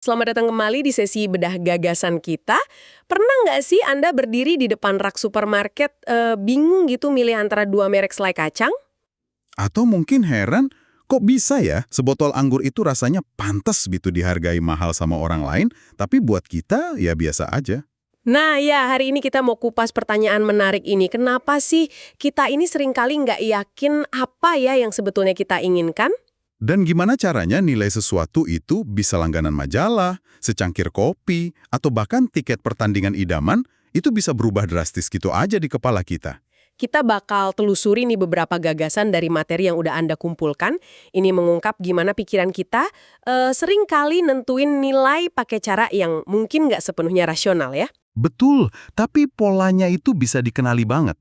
Selamat datang kembali di sesi bedah gagasan kita. Pernah nggak sih Anda berdiri di depan rak supermarket, bingung gitu milih antara dua merek selai kacang? Atau mungkin heran, kok bisa ya sebotol anggur itu rasanya pantas gitu dihargai mahal sama orang lain, tapi buat kita ya biasa aja. Nah ya, hari ini kita mau kupas pertanyaan menarik ini. Kenapa sih kita ini seringkali nggak yakin apa ya yang sebetulnya kita inginkan? Dan gimana caranya nilai sesuatu itu bisa langganan majalah, secangkir kopi, atau bahkan tiket pertandingan idaman, itu bisa berubah drastis gitu aja di kepala kita. Kita bakal telusuri nih beberapa gagasan dari materi yang udah Anda kumpulkan. Ini mengungkap gimana pikiran kita seringkali nentuin nilai pakai cara yang mungkin nggak sepenuhnya rasional ya. Betul, tapi polanya itu bisa dikenali banget.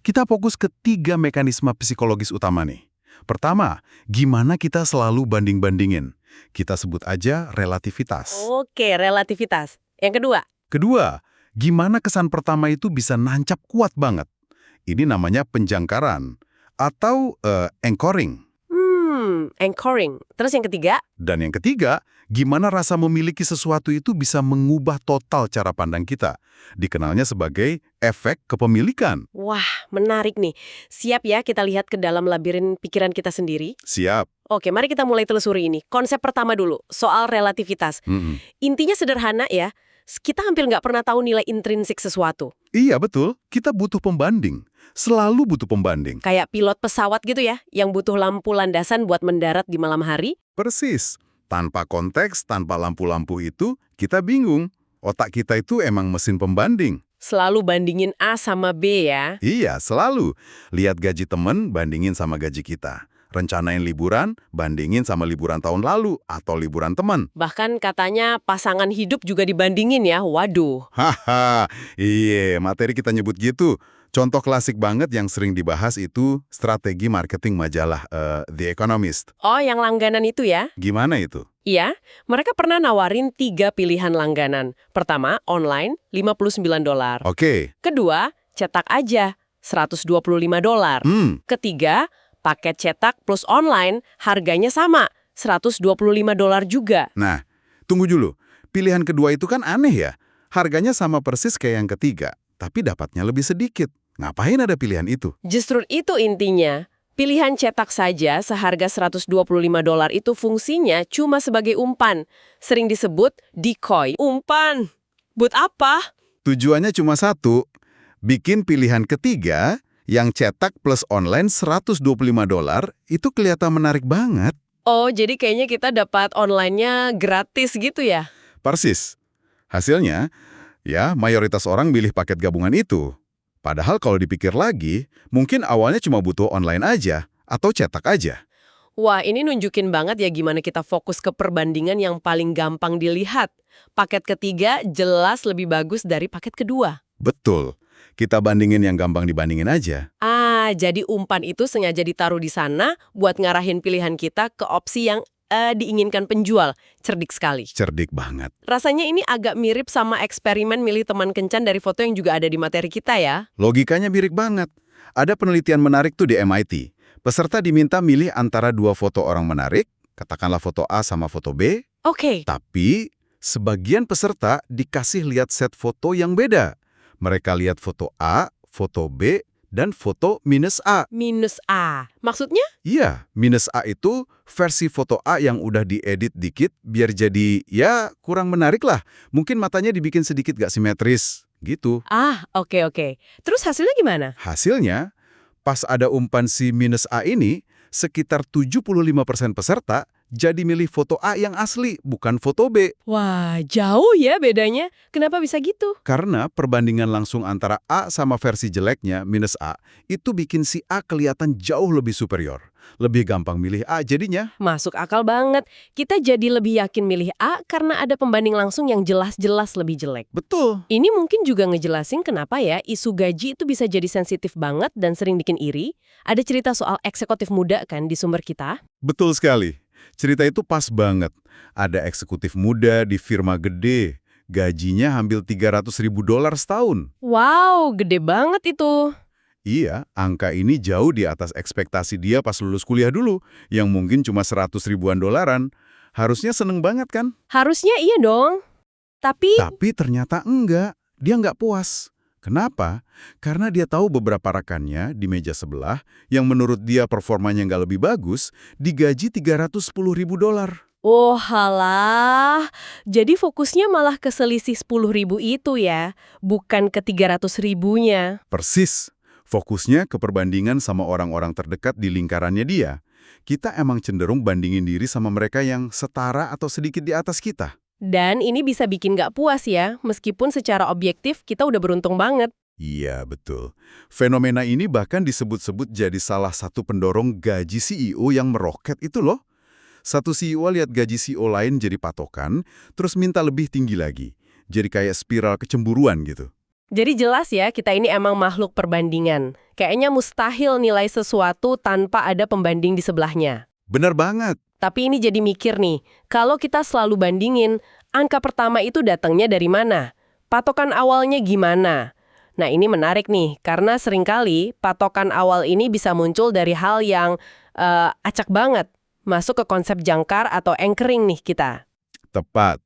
Kita fokus ke 3 mekanisme psikologis utama nih. Pertama, gimana kita selalu banding-bandingin. Kita sebut aja relativitas. Oke, relativitas. Yang kedua? Kedua, gimana kesan pertama itu bisa nancap kuat banget. Ini namanya penjangkaran atau anchoring. Anchoring. Terus yang ketiga? Dan yang ketiga, gimana rasa memiliki sesuatu itu bisa mengubah total cara pandang kita. Dikenalnya sebagai efek kepemilikan. Wah, menarik nih. Siap ya kita lihat ke dalam labirin pikiran kita sendiri? Siap. Oke, mari kita mulai telusuri ini. Konsep pertama dulu, soal relativitas. Intinya sederhana ya, kita hampir nggak pernah tahu nilai intrinsik sesuatu. Iya betul, kita butuh pembanding. Selalu butuh pembanding. Kayak pilot pesawat gitu ya, yang butuh lampu landasan buat mendarat di malam hari. Persis. Tanpa konteks, tanpa lampu-lampu itu, kita bingung. Otak kita itu emang mesin pembanding. Selalu bandingin A sama B ya. Iya, selalu. Lihat gaji temen, bandingin sama gaji kita. Rencanain liburan, bandingin sama liburan tahun lalu atau liburan teman. Bahkan katanya pasangan hidup juga dibandingin ya, waduh. Haha, iya, materi kita nyebut gitu. Contoh klasik banget yang sering dibahas itu strategi marketing majalah The Economist. Oh, yang langganan itu ya? Gimana itu? Iya, mereka pernah nawarin 3 pilihan langganan. Pertama, online, $59. Oke. Kedua, cetak aja, $125. Ketiga, paket cetak plus online, harganya sama, $125 juga. Nah, tunggu dulu. Pilihan kedua itu kan aneh ya. Harganya sama persis kayak yang ketiga, tapi dapatnya lebih sedikit. Ngapain ada pilihan itu? Justru itu intinya. Pilihan cetak saja seharga $125 itu fungsinya cuma sebagai umpan. Sering disebut decoy. Umpan. Buat apa? Tujuannya cuma satu, bikin pilihan ketiga yang cetak plus online $125 itu kelihatan menarik banget. Oh, jadi kayaknya kita dapat online-nya gratis gitu ya? Persis. Hasilnya, ya mayoritas orang milih paket gabungan itu. Padahal kalau dipikir lagi, mungkin awalnya cuma butuh online aja atau cetak aja. Wah, ini nunjukin banget ya gimana kita fokus ke perbandingan yang paling gampang dilihat. Paket ketiga jelas lebih bagus dari paket kedua. Betul. Kita bandingin yang gampang dibandingin aja. Jadi umpan itu sengaja ditaruh di sana buat ngarahin pilihan kita ke opsi yang diinginkan penjual. Cerdik sekali. Cerdik banget. Rasanya ini agak mirip sama eksperimen milih teman kencan dari foto yang juga ada di materi kita ya. Logikanya mirip banget. Ada penelitian menarik tuh di MIT. Peserta diminta milih antara 2 foto orang menarik, katakanlah foto A sama foto B. Oke. Tapi sebagian peserta dikasih lihat set foto yang beda. Mereka lihat foto A, foto B, dan foto minus A. Minus A. Maksudnya? Iya, minus A itu versi foto A yang udah diedit dikit biar jadi, ya kurang menarik lah. Mungkin matanya dibikin sedikit gak simetris, gitu. Oke. Terus hasilnya gimana? Hasilnya, pas ada umpan si minus A ini, sekitar 75% peserta jadi milih foto A yang asli, bukan foto B. Wah, jauh ya bedanya. Kenapa bisa gitu? Karena perbandingan langsung antara A sama versi jeleknya, minus A, itu bikin si A kelihatan jauh lebih superior. Lebih gampang milih A jadinya. Masuk akal banget. Kita jadi lebih yakin milih A karena ada pembanding langsung yang jelas-jelas lebih jelek. Betul. Ini mungkin juga ngejelasin kenapa ya isu gaji itu bisa jadi sensitif banget dan sering bikin iri. Ada cerita soal eksekutif muda kan di sumber kita? Betul sekali. Cerita itu pas banget. Ada eksekutif muda di firma gede. Gajinya hampir $300.000 setahun. Wow, gede banget itu. Iya, angka ini jauh di atas ekspektasi dia pas lulus kuliah dulu, yang mungkin cuma $100.000-an. Harusnya seneng banget kan? Harusnya iya dong. Tapi, Tapi ternyata enggak. Dia nggak puas. Kenapa? Karena dia tahu beberapa rekannya di meja sebelah yang menurut dia performanya nggak lebih bagus, digaji $310.000. oh halah, jadi fokusnya malah ke selisih 10.000 itu ya, bukan ke 300.000-nya. Persis. Fokusnya ke perbandingan sama orang-orang terdekat di lingkarannya dia. Kita emang cenderung bandingin diri sama mereka yang setara atau sedikit di atas kita. Dan ini bisa bikin nggak puas ya, meskipun secara objektif kita udah beruntung banget. Iya, betul. Fenomena ini bahkan disebut-sebut jadi salah satu pendorong gaji CEO yang meroket itu loh. Satu CEO lihat gaji CEO lain jadi patokan, terus minta lebih tinggi lagi. Jadi kayak spiral kecemburuan gitu. Jadi jelas ya, kita ini emang makhluk perbandingan. Kayaknya mustahil nilai sesuatu tanpa ada pembanding di sebelahnya. Benar banget. Tapi ini jadi mikir nih, kalau kita selalu bandingin, angka pertama itu datangnya dari mana? Patokan awalnya gimana? Nah ini menarik nih, karena seringkali patokan awal ini bisa muncul dari hal yang acak banget. Masuk ke konsep jangkar atau anchoring nih kita. Tepat.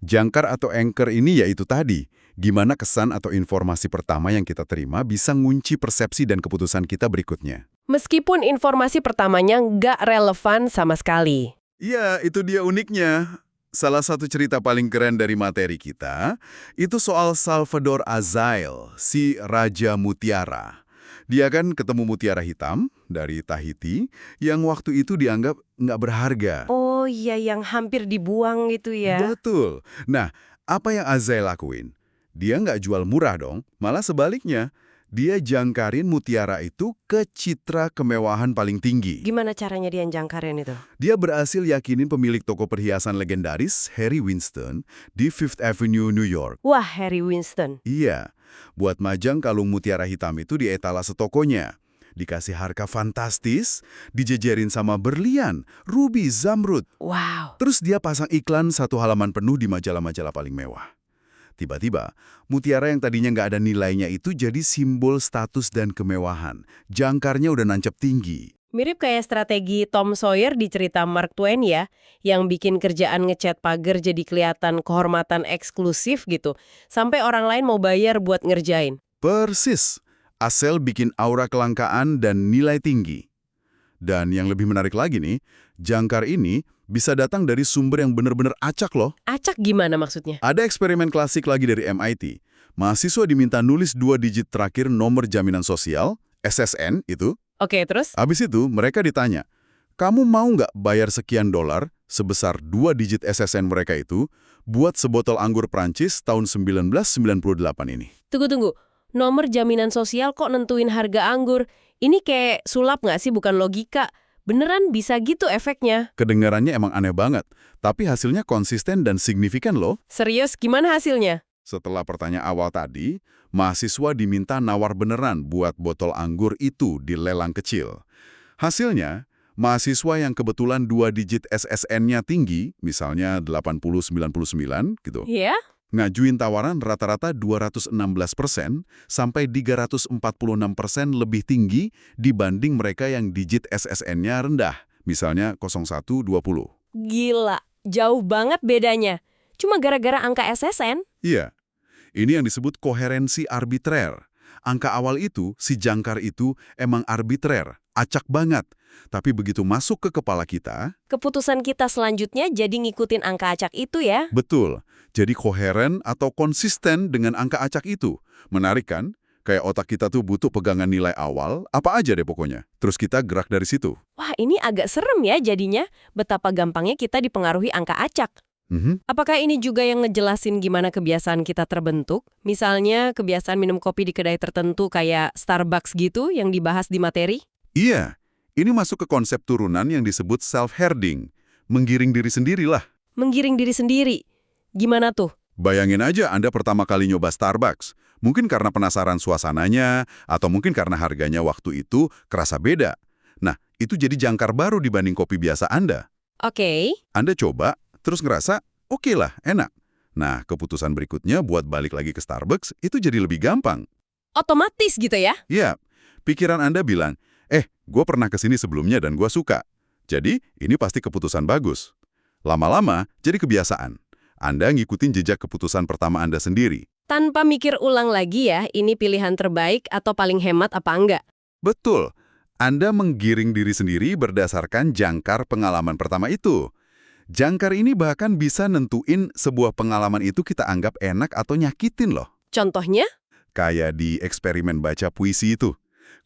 Jangkar atau anchor ini yaitu tadi, gimana kesan atau informasi pertama yang kita terima bisa ngunci persepsi dan keputusan kita berikutnya. Meskipun informasi pertamanya nggak relevan sama sekali. Iya, itu dia uniknya. Salah satu cerita paling keren dari materi kita, itu soal Salvador Azael, si Raja Mutiara. Dia kan ketemu mutiara hitam dari Tahiti yang waktu itu dianggap nggak berharga. Oh iya, yang hampir dibuang gitu ya. Betul. Nah, apa yang Azael lakuin? Dia nggak jual murah dong, malah sebaliknya. Dia jangkarin mutiara itu ke citra kemewahan paling tinggi. Gimana caranya dia jangkarin itu? Dia berhasil yakinin pemilik toko perhiasan legendaris, Harry Winston, di Fifth Avenue, New York. Wah, Harry Winston. Iya, buat majang kalung mutiara hitam itu di etalase tokonya. Dikasih harga fantastis, dijejerin sama berlian, ruby, zamrud. Wow. Terus dia pasang iklan satu halaman penuh di majalah-majalah paling mewah. Tiba-tiba, mutiara yang tadinya nggak ada nilainya itu jadi simbol status dan kemewahan. Jangkarnya udah nancep tinggi. Mirip kayak strategi Tom Sawyer di cerita Mark Twain ya, yang bikin kerjaan ngecat pagar jadi kelihatan kehormatan eksklusif gitu, sampai orang lain mau bayar buat ngerjain. Persis. Asal bikin aura kelangkaan dan nilai tinggi. Dan yang lebih menarik lagi nih, jangkar ini bisa datang dari sumber yang benar-benar acak loh. Acak gimana maksudnya? Ada eksperimen klasik lagi dari MIT. Mahasiswa diminta nulis 2 digit terakhir nomor jaminan sosial, SSN itu. Oke, terus? Habis itu mereka ditanya, kamu mau nggak bayar sekian dolar sebesar 2 digit SSN mereka itu buat sebotol anggur Prancis tahun 1998 ini? Tunggu. Nomor jaminan sosial kok nentuin harga anggur? Ini kayak sulap nggak sih, bukan logika? Beneran bisa gitu efeknya? Kedengarannya emang aneh banget, tapi hasilnya konsisten dan signifikan loh. Serius, gimana hasilnya? Setelah pertanyaan awal tadi, mahasiswa diminta nawar beneran buat botol anggur itu di lelang kecil. Hasilnya, mahasiswa yang kebetulan 2 digit SSN-nya tinggi, misalnya 8099 gitu, Iya? ngajuin tawaran rata-rata 216% sampai 346% lebih tinggi dibanding mereka yang digit SSN-nya rendah, misalnya 0120. Gila, jauh banget bedanya. Cuma gara-gara angka SSN? Iya, ini yang disebut koherensi arbitrer. Angka awal itu, si jangkar itu emang arbitrer, acak banget. Tapi begitu masuk ke kepala kita, Keputusan kita selanjutnya jadi ngikutin angka acak itu ya? betul, jadi koheren atau konsisten dengan angka acak itu. Menarik kan? Kayak otak kita tuh butuh pegangan nilai awal, apa aja deh pokoknya. Terus kita gerak dari situ. Wah, ini agak serem ya jadinya. Betapa gampangnya kita dipengaruhi angka acak. Apakah ini juga yang ngejelasin gimana kebiasaan kita terbentuk? Misalnya kebiasaan minum kopi di kedai tertentu kayak Starbucks gitu yang dibahas di materi? Iya, ini masuk ke konsep turunan yang disebut self-herding. Menggiring diri sendirilah. Menggiring diri sendiri. Gimana tuh? Bayangin aja Anda pertama kali nyoba Starbucks. Mungkin karena penasaran suasananya, atau mungkin karena harganya waktu itu kerasa beda. Nah, itu jadi jangkar baru dibanding kopi biasa Anda. Oke. Anda coba, terus ngerasa, oke lah, enak. Nah, keputusan berikutnya buat balik lagi ke Starbucks itu jadi lebih gampang. Otomatis gitu ya? Ya, pikiran Anda bilang, gue pernah kesini sebelumnya dan gue suka. Jadi, ini pasti keputusan bagus. Lama-lama jadi kebiasaan. Anda ngikutin jejak keputusan pertama Anda sendiri. Tanpa mikir ulang lagi ya, ini pilihan terbaik atau paling hemat apa enggak? Betul. Anda menggiring diri sendiri berdasarkan jangkar pengalaman pertama itu. Jangkar ini bahkan bisa nentuin sebuah pengalaman itu kita anggap enak atau nyakitin loh. Contohnya? Kayak di eksperimen baca puisi itu.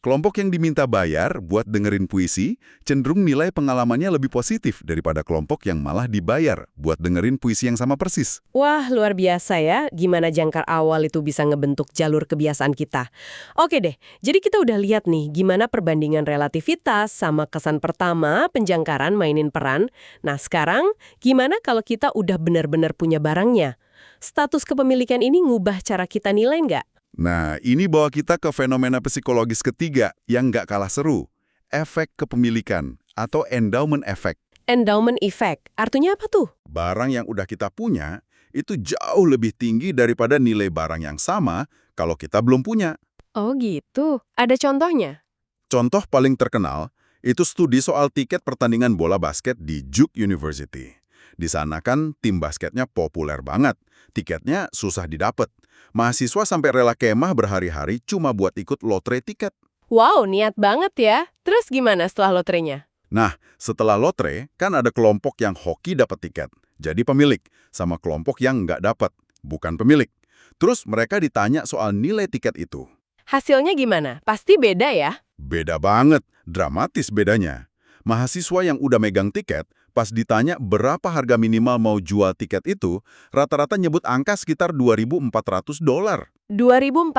Kelompok yang diminta bayar buat dengerin puisi cenderung nilai pengalamannya lebih positif daripada kelompok yang malah dibayar buat dengerin puisi yang sama persis. Wah, luar biasa ya, gimana jangkar awal itu bisa ngebentuk jalur kebiasaan kita. Oke deh, jadi kita udah lihat nih gimana perbandingan relativitas sama kesan pertama, penjangkaran mainin peran. Nah sekarang, gimana kalau kita udah benar-benar punya barangnya? Status kepemilikan ini ngubah cara kita nilai nggak? Nah, ini bawa kita ke fenomena psikologis ketiga yang nggak kalah seru. Efek kepemilikan atau endowment effect. Endowment effect, artinya apa tuh? Barang yang udah kita punya itu jauh lebih tinggi daripada nilai barang yang sama kalau kita belum punya. Oh gitu, ada contohnya? Contoh paling terkenal itu studi soal tiket pertandingan bola basket di Duke University. Di sana kan tim basketnya populer banget, tiketnya susah didapat. Mahasiswa sampai rela kemah berhari-hari cuma buat ikut lotre tiket. Wow, niat banget ya. Terus gimana setelah lotrenya? Nah, setelah lotre, kan ada kelompok yang hoki dapat tiket, jadi pemilik, sama kelompok yang nggak dapat, bukan pemilik. Terus mereka ditanya soal nilai tiket itu. Hasilnya gimana? Pasti beda ya? Beda banget, dramatis bedanya. Mahasiswa yang udah megang tiket, pas ditanya berapa harga minimal mau jual tiket itu, rata-rata nyebut angka sekitar $2.400. $2.400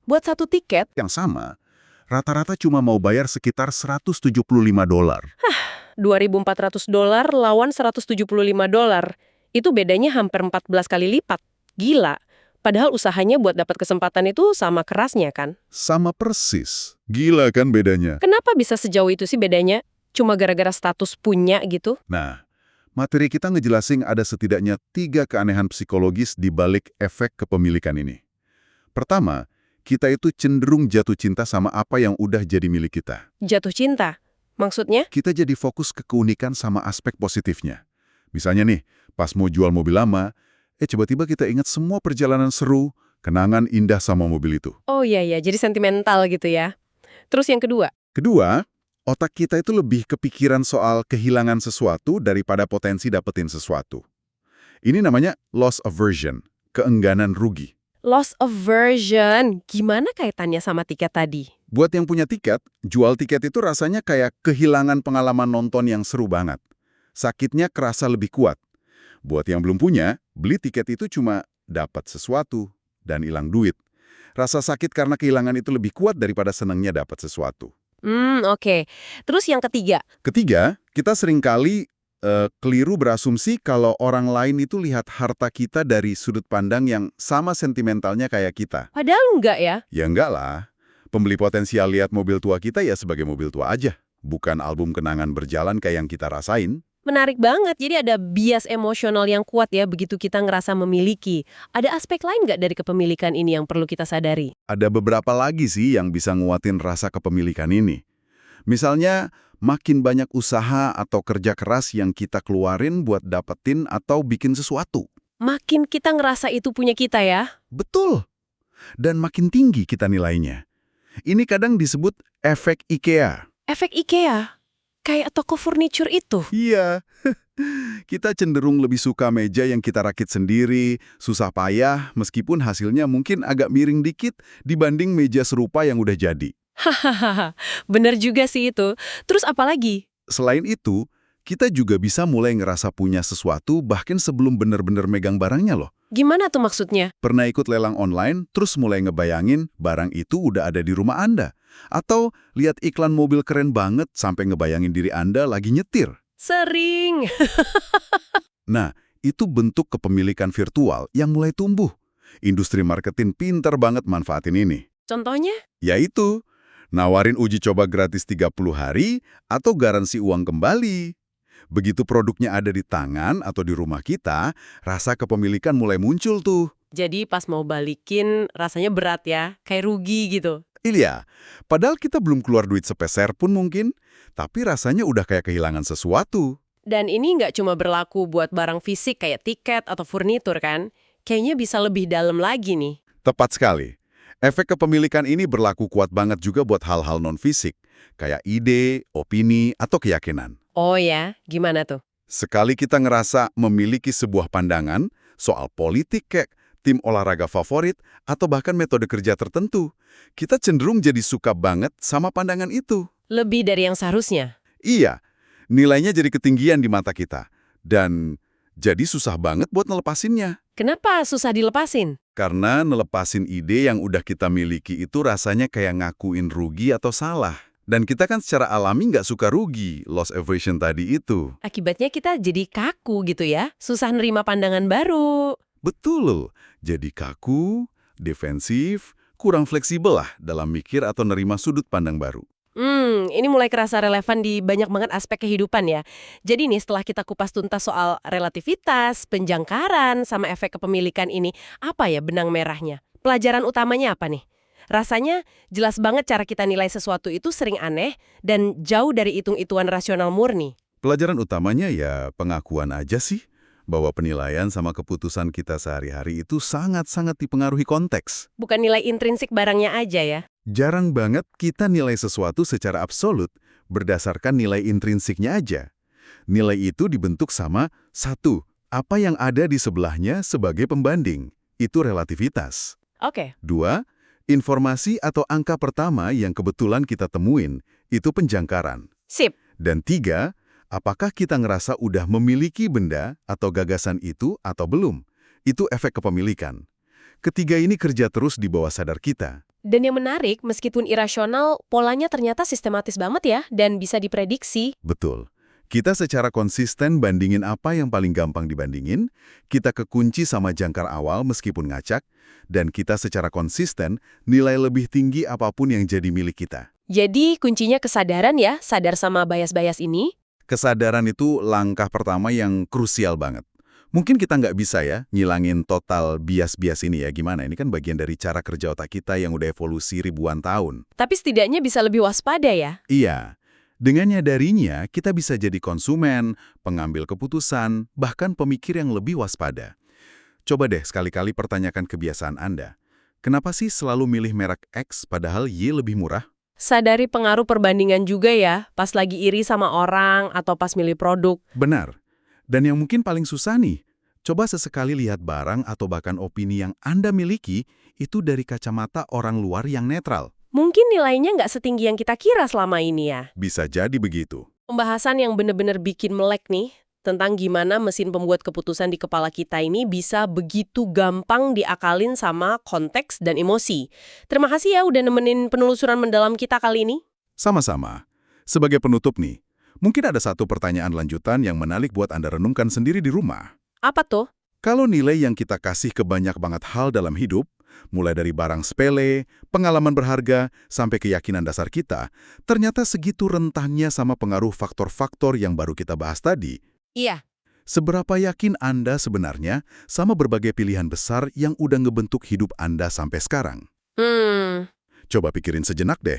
buat satu tiket? Yang sama, rata-rata cuma mau bayar sekitar $175. $2.400 lawan $175. Itu bedanya hampir 14 kali lipat. Gila. Padahal usahanya buat dapat kesempatan itu sama kerasnya kan? Sama persis. Gila kan bedanya? Kenapa bisa sejauh itu sih bedanya? Cuma gara-gara status punya gitu? Nah, materi kita ngejelasin ada setidaknya 3 keanehan psikologis di balik efek kepemilikan ini. Pertama, kita itu cenderung jatuh cinta sama apa yang udah jadi milik kita. Jatuh cinta? Maksudnya? Kita jadi fokus ke keunikan sama aspek positifnya. Misalnya nih, pas mau jual mobil lama, tiba-tiba kita ingat semua perjalanan seru, kenangan indah sama mobil itu. Oh iya, jadi sentimental gitu ya. Terus yang kedua? Kedua, otak kita itu lebih kepikiran soal kehilangan sesuatu daripada potensi dapetin sesuatu. Ini namanya loss aversion, keengganan rugi. Loss aversion, gimana kaitannya sama tiket tadi? Buat yang punya tiket, jual tiket itu rasanya kayak kehilangan pengalaman nonton yang seru banget. Sakitnya kerasa lebih kuat. Buat yang belum punya, beli tiket itu cuma dapat sesuatu dan hilang duit. Rasa sakit karena kehilangan itu lebih kuat daripada senangnya dapat sesuatu. Oke. Terus yang ketiga? Ketiga, kita seringkali keliru berasumsi kalau orang lain itu lihat harta kita dari sudut pandang yang sama sentimentalnya kayak kita. Padahal enggak ya? Ya enggak lah. Pembeli potensial lihat mobil tua kita ya sebagai mobil tua aja. Bukan album kenangan berjalan kayak yang kita rasain. Menarik banget, jadi ada bias emosional yang kuat ya begitu kita ngerasa memiliki. Ada aspek lain nggak dari kepemilikan ini yang perlu kita sadari? Ada beberapa lagi sih yang bisa nguatin rasa kepemilikan ini. Misalnya, makin banyak usaha atau kerja keras yang kita keluarin buat dapetin atau bikin sesuatu. Makin kita ngerasa itu punya kita ya? Betul. Dan makin tinggi kita nilainya. Ini kadang disebut efek IKEA. Efek IKEA? Kayak toko furniture itu? Iya. Kita cenderung lebih suka meja yang kita rakit sendiri, susah payah, meskipun hasilnya mungkin agak miring dikit dibanding meja serupa yang udah jadi. Hahaha, bener juga sih itu. Terus apa lagi? Selain itu, kita juga bisa mulai ngerasa punya sesuatu bahkan sebelum benar-benar megang barangnya loh. Gimana tuh maksudnya? Pernah ikut lelang online, terus mulai ngebayangin barang itu udah ada di rumah Anda. Atau lihat iklan mobil keren banget sampai ngebayangin diri Anda lagi nyetir. Sering. Nah, itu bentuk kepemilikan virtual yang mulai tumbuh. Industri marketing pintar banget manfaatin ini. Contohnya? Yaitu, nawarin uji coba gratis 30 hari atau garansi uang kembali. Begitu produknya ada di tangan atau di rumah kita, rasa kepemilikan mulai muncul tuh. Jadi pas mau balikin rasanya berat ya, kayak rugi gitu. Iya, padahal kita belum keluar duit sepeser pun mungkin, tapi rasanya udah kayak kehilangan sesuatu. Dan ini nggak cuma berlaku buat barang fisik kayak tiket atau furnitur kan? Kayaknya bisa lebih dalam lagi nih. Tepat sekali. Efek kepemilikan ini berlaku kuat banget juga buat hal-hal non-fisik, kayak ide, opini, atau keyakinan. Oh ya, gimana tuh? Sekali kita ngerasa memiliki sebuah pandangan soal politik kek, tim olahraga favorit, atau bahkan metode kerja tertentu, kita cenderung jadi suka banget sama pandangan itu. Lebih dari yang seharusnya. Iya, nilainya jadi ketinggian di mata kita. Dan jadi susah banget buat ngelepasinnya. Kenapa susah dilepasin? Karena ngelepasin ide yang udah kita miliki itu rasanya kayak ngakuin rugi atau salah. Dan kita kan secara alami nggak suka rugi, loss aversion tadi itu. Akibatnya kita jadi kaku gitu ya, susah nerima pandangan baru. Betul, jadi kaku, defensif, kurang fleksibel lah dalam mikir atau nerima sudut pandang baru. Ini mulai kerasa relevan di banyak banget aspek kehidupan ya. Jadi nih setelah kita kupas tuntas soal relativitas, penjangkaran, sama efek kepemilikan ini, apa ya benang merahnya? Pelajaran utamanya apa nih? Rasanya jelas banget cara kita nilai sesuatu itu sering aneh dan jauh dari hitung-hitungan rasional murni. Pelajaran utamanya ya pengakuan aja sih, bahwa penilaian sama keputusan kita sehari-hari itu sangat-sangat dipengaruhi konteks. Bukan nilai intrinsik barangnya aja ya. Jarang banget kita nilai sesuatu secara absolut berdasarkan nilai intrinsiknya aja. Nilai itu dibentuk sama, satu, apa yang ada di sebelahnya sebagai pembanding. Itu relativitas. Oke. Dua, informasi atau angka pertama yang kebetulan kita temuin, itu penjangkaran. Sip. Dan tiga, apakah kita ngerasa udah memiliki benda atau gagasan itu atau belum? Itu efek kepemilikan. Ketiga ini kerja terus di bawah sadar kita. Dan yang menarik, meskipun irasional, polanya ternyata sistematis banget ya dan bisa diprediksi. Betul. Kita secara konsisten bandingin apa yang paling gampang dibandingin, kita kekunci sama jangkar awal meskipun ngacak, dan kita secara konsisten nilai lebih tinggi apapun yang jadi milik kita. Jadi kuncinya kesadaran ya, sadar sama bias-bias ini. Kesadaran itu langkah pertama yang krusial banget. Mungkin kita nggak bisa ya ngilangin total bias-bias ini ya, gimana? Ini kan bagian dari cara kerja otak kita yang udah evolusi ribuan tahun. Tapi setidaknya bisa lebih waspada ya. Iya, dengan nyadarinya kita bisa jadi konsumen, pengambil keputusan, bahkan pemikir yang lebih waspada. Coba deh sekali-kali pertanyakan kebiasaan Anda. Kenapa sih selalu milih merek X padahal Y lebih murah? Sadari pengaruh perbandingan juga ya, pas lagi iri sama orang atau pas milih produk. Benar. Dan yang mungkin paling susah nih, coba sesekali lihat barang atau bahkan opini yang Anda miliki itu dari kacamata orang luar yang netral. Mungkin nilainya nggak setinggi yang kita kira selama ini ya. Bisa jadi begitu. Pembahasan yang benar-benar bikin melek nih, tentang gimana mesin pembuat keputusan di kepala kita ini bisa begitu gampang diakalin sama konteks dan emosi. Terima kasih ya udah nemenin penelusuran mendalam kita kali ini. Sama-sama. Sebagai penutup nih, mungkin ada satu pertanyaan lanjutan yang menarik buat Anda renungkan sendiri di rumah. Apa tuh? Kalau nilai yang kita kasih ke banyak banget hal dalam hidup, mulai dari barang sepele, pengalaman berharga, sampai keyakinan dasar kita, ternyata segitu rentannya sama pengaruh faktor-faktor yang baru kita bahas tadi. Iya. Seberapa yakin Anda sebenarnya sama berbagai pilihan besar yang udah ngebentuk hidup Anda sampai sekarang? Coba pikirin sejenak deh.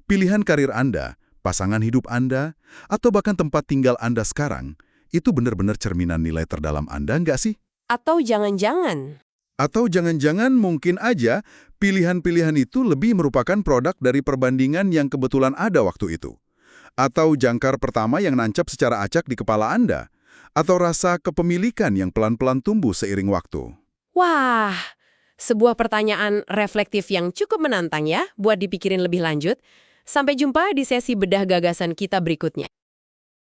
Pilihan karir Anda, pasangan hidup Anda, atau bahkan tempat tinggal Anda sekarang, itu benar-benar cerminan nilai terdalam Anda nggak sih? Atau jangan-jangan? Atau jangan-jangan mungkin aja pilihan-pilihan itu lebih merupakan produk dari perbandingan yang kebetulan ada waktu itu. Atau jangkar pertama yang nancap secara acak di kepala Anda. Atau rasa kepemilikan yang pelan-pelan tumbuh seiring waktu. Wah, sebuah pertanyaan reflektif yang cukup menantang ya buat dipikirin lebih lanjut. Sampai jumpa di sesi bedah gagasan kita berikutnya.